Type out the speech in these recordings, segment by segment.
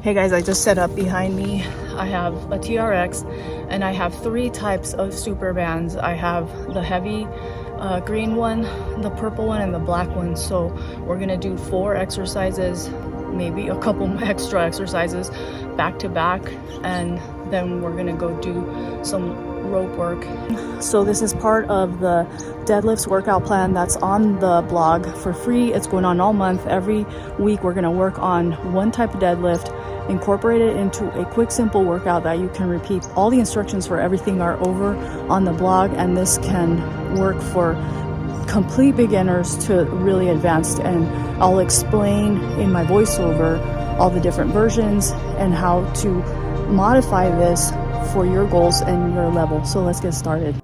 Hey guys, I just set up behind me. I have a TRX and I have 3 types of super bands. I have the heavy green one, the purple one, and the black one. So we're gonna do 4 exercises, maybe a couple extra exercises back to back, and then we're gonna go do some rope work. So this is part of the Deadlifts workout plan that's on the blog for free. It's going on all month. Every week we're gonna work on one type of deadlift, incorporate it into a quick, simple workout that you can repeat. All the instructions for everything are over on the blog, and this can work for complete beginners to really advanced. And I'll explain in my voiceover all the different versions and how to modify this for your goals and your level. So let's get started.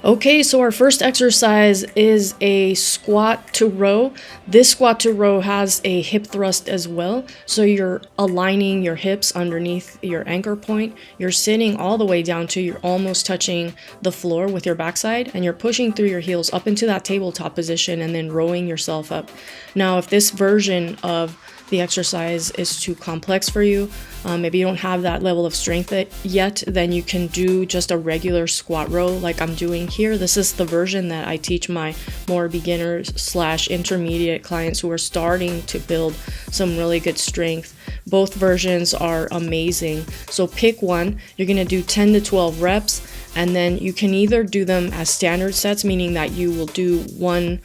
Okay, so our first exercise is a squat to row. This squat to row has a hip thrust as well. So you're aligning your hips underneath your anchor point. You're sitting all the way down to you're almost touching the floor with your backside, and you're pushing through your heels up into that tabletop position and then rowing yourself up. Now, if this version of the exercise is too complex for you, maybe you don't have that level of strength yet, then you can do just a regular squat row like I'm doing here. This is the version that I teach my more beginners / intermediate clients who are starting to build some really good strength. Both versions are amazing. So pick one. You're gonna do 10 to 12 reps, and then you can either do them as standard sets, meaning that you will do one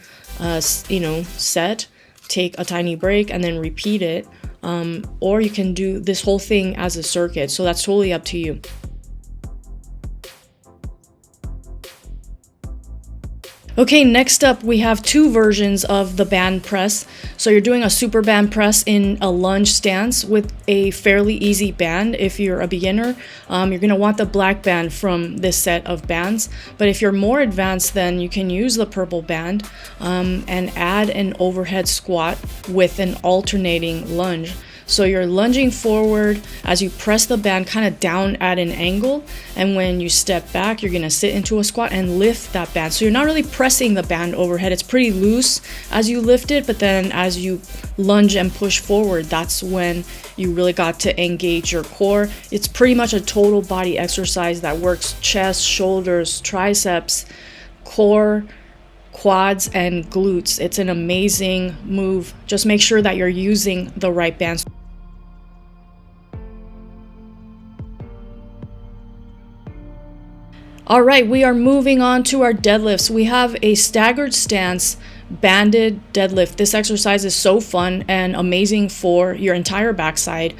set, take a tiny break, and then repeat it, or you can do this whole thing as a circuit. So that's totally up to you. Okay, next up we have 2 versions of the band press. So you're doing a super band press in a lunge stance with a fairly easy band. If you're a beginner, you're gonna want the black band from this set of bands. But if you're more advanced, then you can use the purple band and add an overhead squat with an alternating lunge. So you're lunging forward as you press the band kind of down at an angle, and when you step back, you're gonna sit into a squat and lift that band. So you're not really pressing the band overhead. It's pretty loose as you lift it, but then as you lunge and push forward, that's when you really got to engage your core. It's pretty much a total body exercise that works chest, shoulders, triceps, core, quads, and glutes. It's an amazing move. Just make sure that you're using the right bands. All right, we are moving on to our deadlifts. We have a staggered stance banded deadlift. This exercise is so fun and amazing for your entire backside.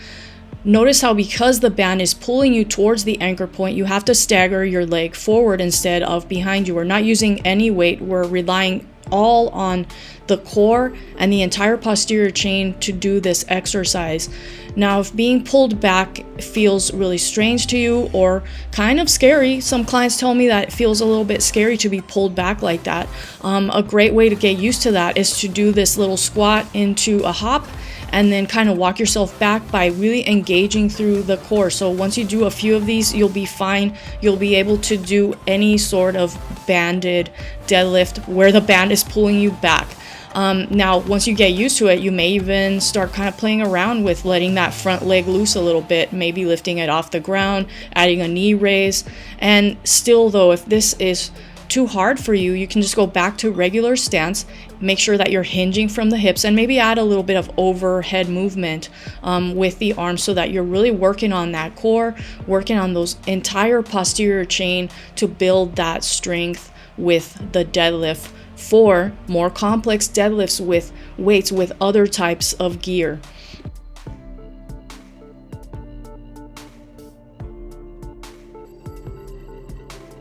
Notice how because the band is pulling you towards the anchor point, you have to stagger your leg forward instead of behind you. We're not using any weight. We're relying all on the core and the entire posterior chain to do this exercise. Now, if being pulled back feels really strange to you or kind of scary, some clients tell me that it feels a little bit scary to be pulled back like that. A great way to get used to that is to do this little squat into a hop and then kind of walk yourself back by really engaging through the core. So once you do a few of these, you'll be fine. You'll be able to do any sort of banded deadlift where the band is pulling you back. Now, once you get used to it, you may even start kind of playing around with letting that front leg loose a little bit, maybe lifting it off the ground, adding a knee raise. And still though, if this is too hard for you, you can just go back to regular stance. Make sure that you're hinging from the hips and maybe add a little bit of overhead movement with the arms so that you're really working on that core, working on those entire posterior chain to build that strength with the deadlift for more complex deadlifts with weights with other types of gear.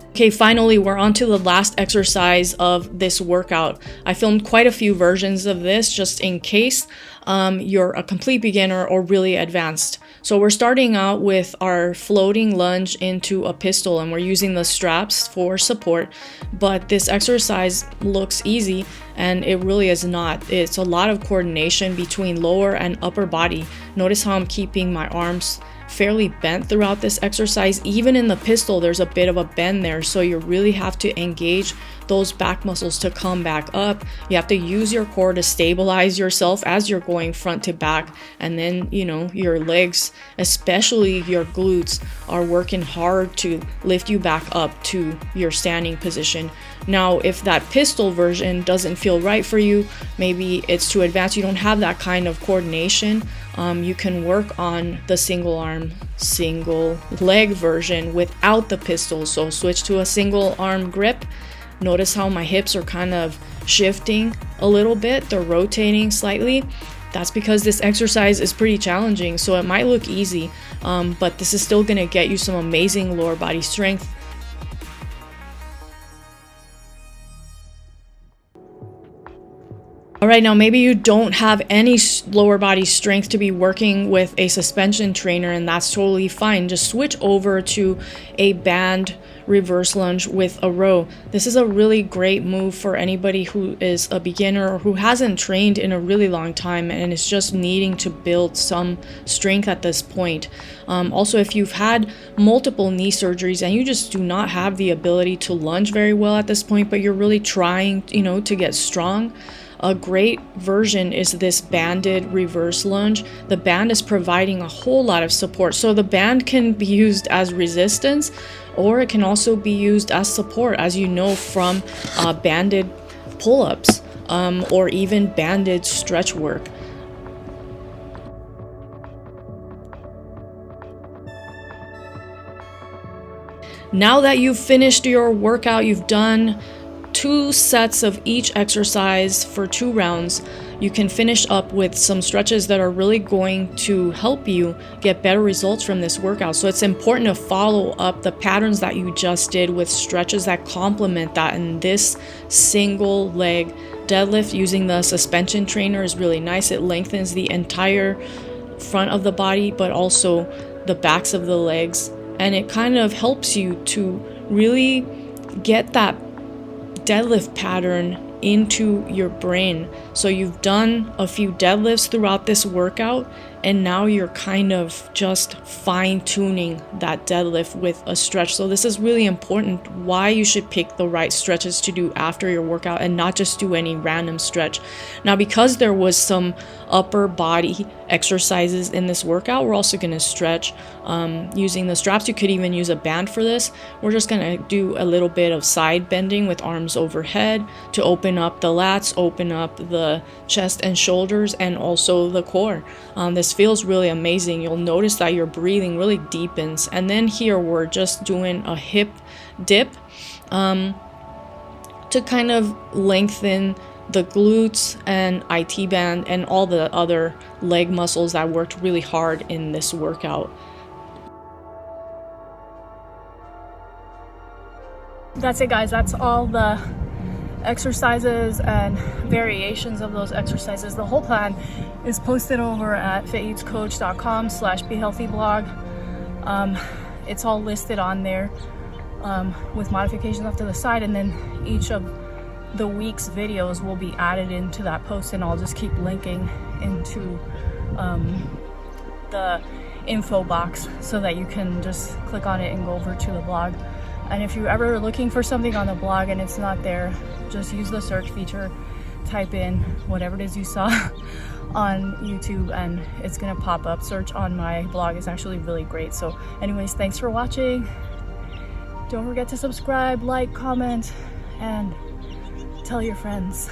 Okay, finally, we're on to the last exercise of this workout. I filmed quite a few versions of this just in case you're a complete beginner or really advanced. So we're starting out with our floating lunge into a pistol, and we're using the straps for support, but this exercise looks easy and it really is not. It's a lot of coordination between lower and upper body. Notice how I'm keeping my arms fairly bent throughout this exercise. Even in the pistol, there's a bit of a bend there, so you really have to engage those back muscles to come back up. You have to use your core to stabilize yourself as you're going front to back, and then your legs, especially your glutes, are working hard to lift you back up to your standing position. Now, if that pistol version doesn't feel right for you, maybe it's too advanced, you don't have that kind of coordination, you can work on the single arm, single leg version without the pistol. So switch to a single arm grip. Notice how my hips are kind of shifting a little bit, they're rotating slightly. That's because this exercise is pretty challenging, so it might look easy, but this is still going to get you some amazing lower body strength. All right, now maybe you don't have any lower body strength to be working with a suspension trainer, and that's totally fine. Just switch over to a band reverse lunge with a row. This is a really great move for anybody who is a beginner or who hasn't trained in a really long time and is just needing to build some strength at this point. Also, if you've had multiple knee surgeries and you just do not have the ability to lunge very well at this point, but you're really trying, to get strong, a great version is this banded reverse lunge. The band is providing a whole lot of support. So the band can be used as resistance, or it can also be used as support, as you know from banded pull-ups or even banded stretch work. Now that you've finished your workout, you've done 2 sets of each exercise for 2 rounds, you can finish up with some stretches that are really going to help you get better results from this workout. So it's important to follow up the patterns that you just did with stretches that complement that. And this single leg deadlift using the suspension trainer is really nice. It lengthens the entire front of the body, but also the backs of the legs, and it kind of helps you to really get that deadlift pattern into your brain. So you've done a few deadlifts throughout this workout, and now you're kind of just fine-tuning that deadlift with a stretch. So this is really important, why you should pick the right stretches to do after your workout and not just do any random stretch. Now, because there was some upper body exercises in this workout, we're also going to stretch using the straps. You could even use a band for this. We're just going to do a little bit of side bending with arms overhead to open up the lats, open up the chest and shoulders, and also the core. This feels really amazing. You'll notice that your breathing really deepens. And then here we're just doing a hip dip to kind of lengthen the glutes and IT band and all the other leg muscles that worked really hard in this workout. That's it, guys. That's all the exercises and variations of those exercises. The whole plan is posted over at fiteatscoach.com/behealthyblog. It's all listed on there with modifications off to the side, and then each of the week's videos will be added into that post, and I'll just keep linking into the info box so that you can just click on it and go over to the blog. And if you're ever looking for something on the blog and it's not there, just use the search feature, type in whatever it is you saw on YouTube, and it's gonna pop up. Search on my blog is actually really great. So anyways, thanks for watching. Don't forget to subscribe, like, comment, and tell your friends.